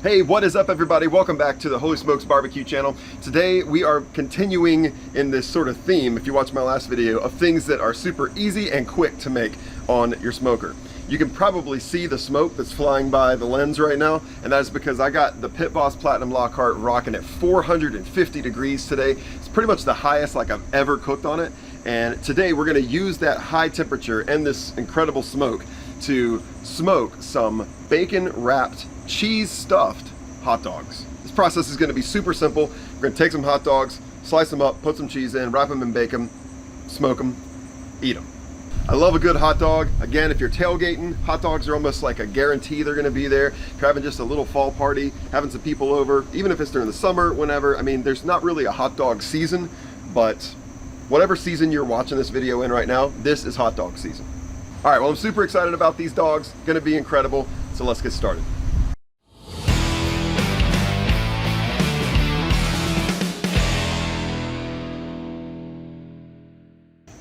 Hey, what is up everybody? Welcome back to the Holy Smokes Barbecue channel. Today we are continuing in this sort of theme, if you watched my last video, of things that are super easy and quick to make on your smoker. You can probably see the smoke that's flying by the lens right now, and that is because I got the Pit Boss Platinum Lockhart rocking at 450 degrees today. It's pretty much the highest like I've ever cooked on it, and today we're gonna use that high temperature and this incredible smoke to smoke some bacon wrapped, cheese stuffed hot dogs. This process is going to be super simple. We're going to take some hot dogs, slice them up, put some cheese in, wrap them in bacon, smoke them, eat them. I love a good hot dog. Again, if you're tailgating, hot dogs are almost like a guarantee they're going to be there. If you're having just a little fall party, having some people over, even if it's during the summer, whenever. I mean, there's not really a hot dog season, but whatever season you're watching this video in right now, this is hot dog season. All right, well, I'm super excited about these dogs. Going to be incredible. So let's get started.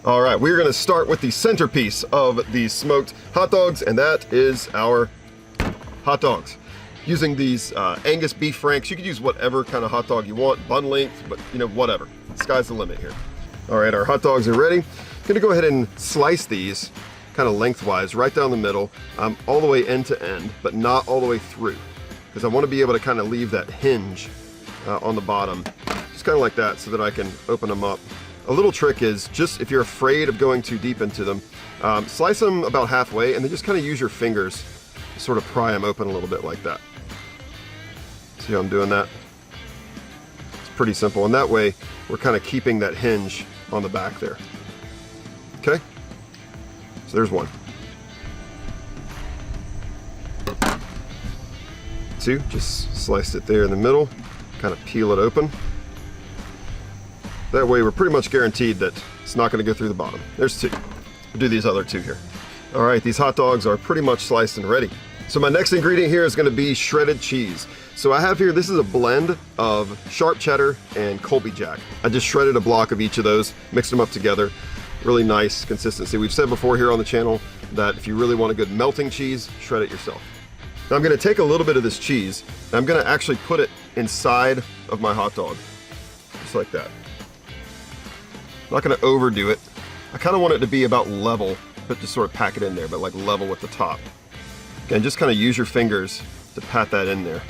All right, we're gonna start with the centerpiece of these smoked hot dogs, and that is our hot dogs. Using these Angus beef franks. You could use whatever kind of hot dog you want, bun length, but you know, whatever. Sky's the limit here. All right, our hot dogs are ready. I'm gonna go ahead and slice these kind of lengthwise, right down the middle, all the way end to end, but not all the way through, because I wanna be able to kind of leave that hinge on the bottom, just kind of like that, so that I can open them up. A little trick is, just if you're afraid of going too deep into them, slice them about halfway and then just kind of use your fingers to sort of pry them open a little bit like that. See how I'm doing that? It's pretty simple, and that way we're kind of keeping that hinge on the back there. Okay? So there's one. Two, just sliced it there in the middle, kind of peel it open. That way we're pretty much guaranteed that it's not going to go through the bottom. There's two. We'll do these other two here. All right, these hot dogs are pretty much sliced and ready. So my next ingredient here is going to be shredded cheese. So I have here, this is a blend of sharp cheddar and Colby Jack. I just shredded a block of each of those, mixed them up together. Really nice consistency. We've said before here on the channel that if you really want a good melting cheese, shred it yourself. Now I'm going to take a little bit of this cheese, and I'm going to actually put it inside of my hot dog, just like that. I'm not going to overdo it. I kind of want it to be about level, but just sort of pack it in there, but like level with the top. Again, just kind of use your fingers to pat that in there.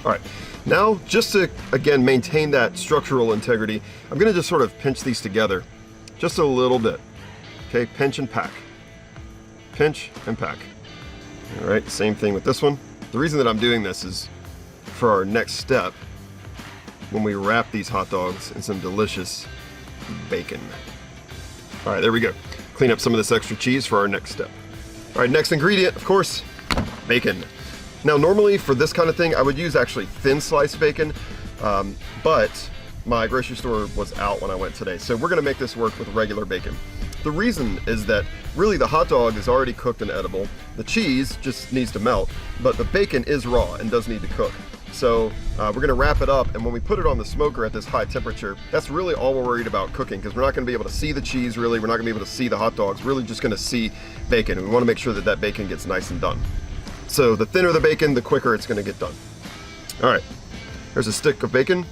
All right, now just to, again, maintain that structural integrity, I'm going to just sort of pinch these together just a little bit. Okay, pinch and pack. Pinch and pack. All right, same thing with this one. The reason that I'm doing this is for our next step, when we wrap these hot dogs in some delicious bacon. All right, there we go. Clean up some of this extra cheese for our next step. All right, next ingredient, of course, bacon. Now, normally for this kind of thing, I would use actually thin sliced bacon, but my grocery store was out when I went today, so we're gonna make this work with regular bacon. The reason is that really the hot dog is already cooked and edible. The cheese just needs to melt, but the bacon is raw and does need to cook. So we're gonna wrap it up, and when we put it on the smoker at this high temperature, that's really all we're worried about cooking, because we're not gonna be able to see the cheese really, we're not gonna be able to see the hot dogs, we're really just gonna see bacon, and we wanna make sure that that bacon gets nice and done. So the thinner the bacon, the quicker it's gonna get done. All right, there's a stick of bacon.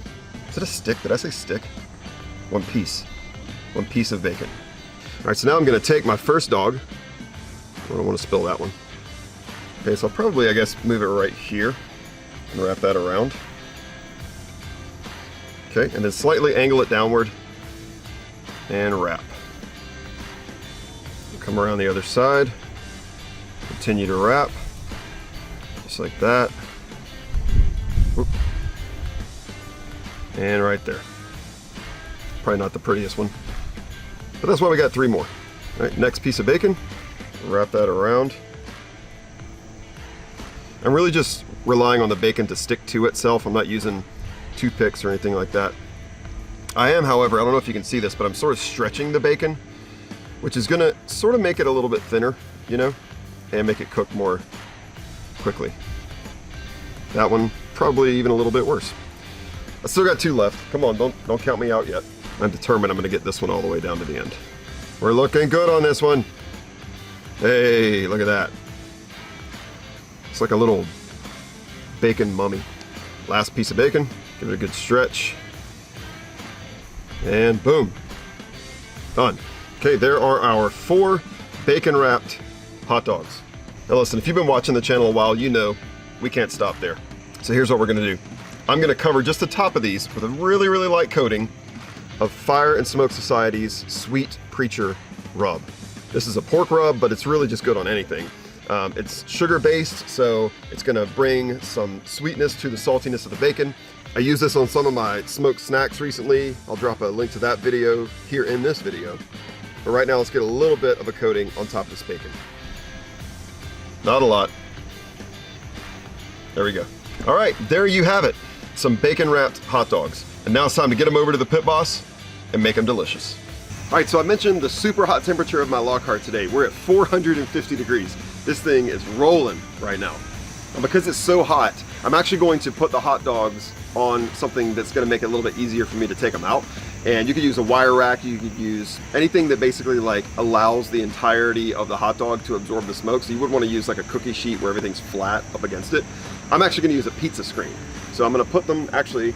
Is it a stick? Did I say stick? One piece of bacon. All right, so now I'm gonna take my first dog. I don't wanna spill that one. Okay, so I'll probably, I guess, move it right here and wrap that around. Okay, and then slightly angle it downward and wrap. Come around the other side, continue to wrap, just like that. Oop. And right there. Probably not the prettiest one, but that's why we got three more. All right, next piece of bacon, wrap that around. I'm really just relying on the bacon to stick to itself. I'm not using toothpicks or anything like that. I am, however, I don't know if you can see this, but I'm sort of stretching the bacon, which is gonna sort of make it a little bit thinner, you know, and make it cook more quickly. That one, probably even a little bit worse. I still got two left. Come on, don't count me out yet. I'm determined I'm gonna get this one all the way down to the end. We're looking good on this one. Hey, look at that. It's like a little bacon mummy. Last piece of bacon, give it a good stretch. And boom, done. Okay, there are our 4 bacon wrapped hot dogs. Now listen, if you've been watching the channel a while, you know we can't stop there. So here's what we're gonna do. I'm gonna cover just the top of these with a really, really light coating of Fire and Smoke Society's Sweet Preacher rub. This is a pork rub, but it's really just good on anything. It's sugar-based, so it's gonna bring some sweetness to the saltiness of the bacon. I used this on some of my smoked snacks recently. I'll drop a link to that video here in this video. But right now, let's get a little bit of a coating on top of this bacon. Not a lot. There we go. All right, there you have it. Some bacon-wrapped hot dogs. And now it's time to get them over to the Pit Boss and make them delicious. All right, so I mentioned the super hot temperature of my Lockhart today. We're at 450 degrees. This thing is rolling right now. And because it's so hot, I'm actually going to put the hot dogs on something that's gonna make it a little bit easier for me to take them out. And you could use a wire rack, you could use anything that basically like allows the entirety of the hot dog to absorb the smoke. So you wouldn't wanna use like a cookie sheet where everything's flat up against it. I'm actually gonna use a pizza screen. So I'm gonna put them actually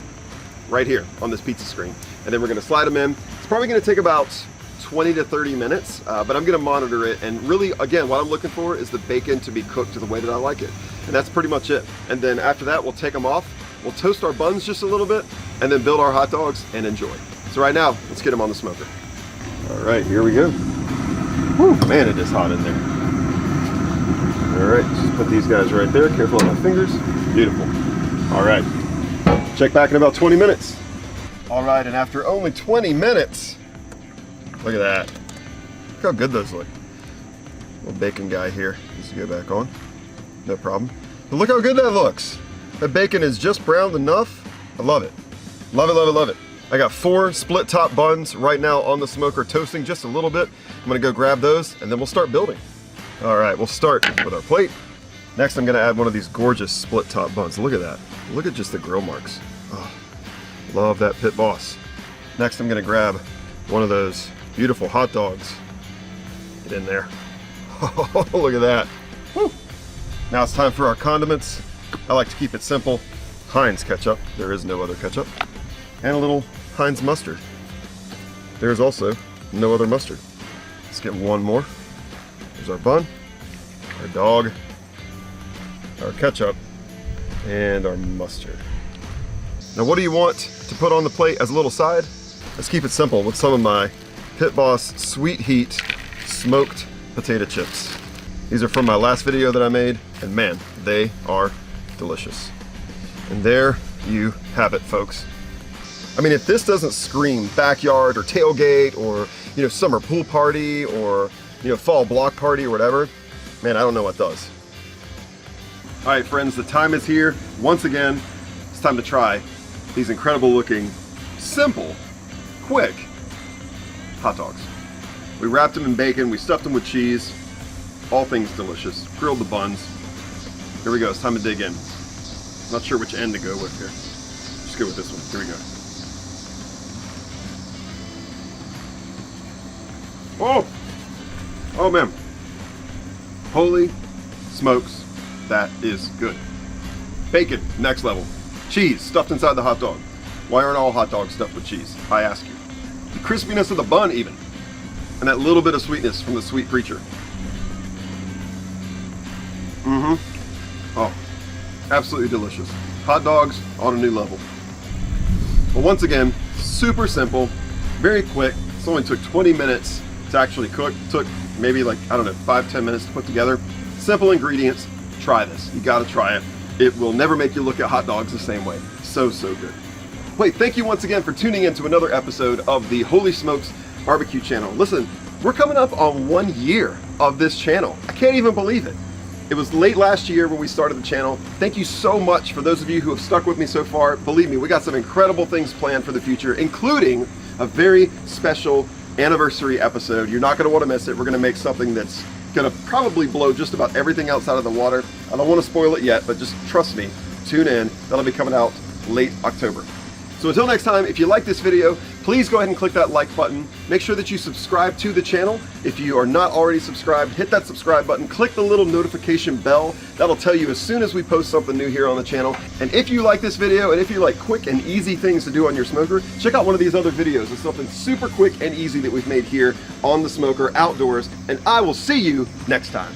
right here on this pizza screen. And then we're gonna slide them in. It's probably gonna take about 20 to 30 minutes, but I'm gonna monitor it. And really, again, what I'm looking for is the bacon to be cooked to the way that I like it. And that's pretty much it. And then after that, we'll take them off. We'll toast our buns just a little bit and then build our hot dogs and enjoy. So right now, let's get them on the smoker. All right, here we go. Whew, man, it is hot in there. All right, just put these guys right there. Careful of my fingers. Beautiful. All right, check back in about 20 minutes. All right, and after only 20 minutes, look at that. Look how good those look. Little bacon guy here needs to go back on. No problem. But look how good that looks. That bacon is just browned enough. I love it. Love it, love it, love it. I got 4 split top buns right now on the smoker toasting just a little bit. I'm gonna go grab those and then we'll start building. All right, we'll start with our plate. Next, I'm gonna add one of these gorgeous split top buns. Look at that. Look at just the grill marks. Oh, love that Pit Boss. Next, I'm gonna grab one of those beautiful hot dogs. Get in there. Oh, look at that. Woo. Now it's time for our condiments. I like to keep it simple. Heinz ketchup, there is no other ketchup. And a little Heinz mustard. There is also no other mustard. Let's get one more. There's our bun, our dog, our ketchup, and our mustard. Now what do you want to put on the plate as a little side? Let's keep it simple with some of my Pit Boss Sweet Heat smoked potato chips. These are from my last video that I made, and man, they are delicious. And there you have it, folks. I mean, if this doesn't scream backyard or tailgate or, you know, summer pool party or, you know, fall block party or whatever, man, I don't know what does. All right, friends, the time is here. Once again, it's time to try these incredible looking, simple, quick hot dogs. We wrapped them in bacon, we stuffed them with cheese, all things delicious. Grilled the buns. Here we go, it's time to dig in. Not sure which end to go with here. Just go with this one, here we go. Oh! Oh man. Holy smokes, that is good. Bacon, next level. Cheese, stuffed inside the hot dog. Why aren't all hot dogs stuffed with cheese? I ask you. The crispiness of the bun even. And that little bit of sweetness from the Sweet Preacher. Oh, absolutely delicious. Hot dogs on a new level. Well, once again, super simple, very quick. It only took 20 minutes to actually cook. It took maybe like, I don't know, 5-10 minutes to put together. Simple ingredients. Try this. You gotta try it. It will never make you look at hot dogs the same way. So, so good. Wait, thank you once again for tuning in to another episode of the Holy Smokes Barbecue channel. Listen, we're coming up on 1 year of this channel. I can't even believe it. It was late last year when we started the channel. Thank you so much for those of you who have stuck with me so far. Believe me, we got some incredible things planned for the future, including a very special anniversary episode. You're not gonna wanna miss it. We're gonna make something that's gonna probably blow just about everything else out of the water. I don't wanna spoil it yet, but just trust me, tune in. That'll be coming out late October. So until next time, if you like this video, please go ahead and click that like button. Make sure that you subscribe to the channel. If you are not already subscribed, hit that subscribe button, click the little notification bell. That'll tell you as soon as we post something new here on the channel. And if you like this video, and if you like quick and easy things to do on your smoker, check out one of these other videos. It's something super quick and easy that we've made here on the smoker outdoors, and I will see you next time.